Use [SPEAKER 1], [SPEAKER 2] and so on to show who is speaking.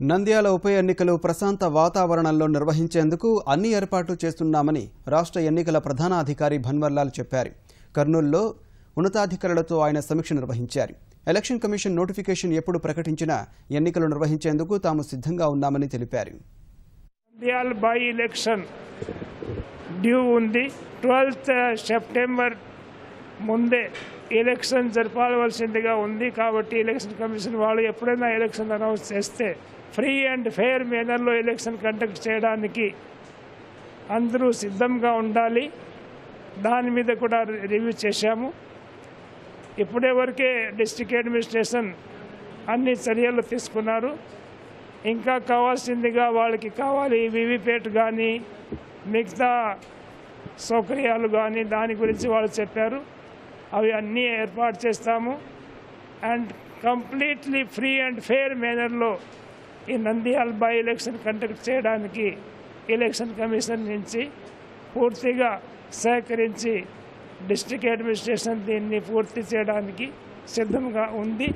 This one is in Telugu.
[SPEAKER 1] నంద్యాల ఉప ఎన్నికలు ప్రశాంత వాతావరణంలో నిర్వహించేందుకు అన్ని ఏర్పాట్లు చేస్తున్నామని రాష్ట్ర ఎన్నికల ప్రధాన అధికారి భన్వర్లాల్ చెప్పారు. కర్నూలులో ఉన్నతాధికారులతో ఆయన సమీక్ష నిర్వహించారు. ఎలక్షన్ కమిషన్ నోటిఫికేషన్ ఎప్పుడు ప్రకటించినా ఎన్నికలు నిర్వహించేందుకు తాము సిద్ధంగా ఉన్నామని తెలిపారు.
[SPEAKER 2] నంద్యాల బై ఎలక్షన్ డ్యూ ఉంది. 12th సెప్టెంబర్ ముందే ఎలక్షన్ జరపాల్సిందిగా ఉంది. కాబట్టి ఎలక్షన్ కమిషన్ వాళ్ళు ఎప్పుడైనా ఎలక్షన్ అనౌన్స్ చేస్తే ఫ్రీ అండ్ ఫెయిర్ మేనర్లో ఎలక్షన్ కండక్ట్ చేయడానికి అందరూ సిద్ధంగా ఉండాలి. దాని మీద కూడా రివ్యూ చేశాము. ఇప్పుడే వరకే డిస్ట్రిక్ట్ అడ్మినిస్ట్రేషన్ అన్ని చర్యలు తీసుకున్నారు. ఇంకా కావాల్సిందిగా వాళ్ళకి కావాలి వివిప్యాట్ కానీ మిగతా సౌకర్యాలు కానీ దాని గురించి వాళ్ళు చెప్పారు. అవి అన్నీ ఏర్పాటు చేస్తాము. And completely free and fair మేనర్లో ఈ నంద్యాల బై ఎలక్షన్ కండక్ట్ చేయడానికి ఎలక్షన్ కమిషన్ నుంచి పూర్తిగా సహకరించి డిస్ట్రిక్ట్ అడ్మినిస్ట్రేషన్ దీన్ని పూర్తి చేయడానికి సిద్ధంగా ఉంది.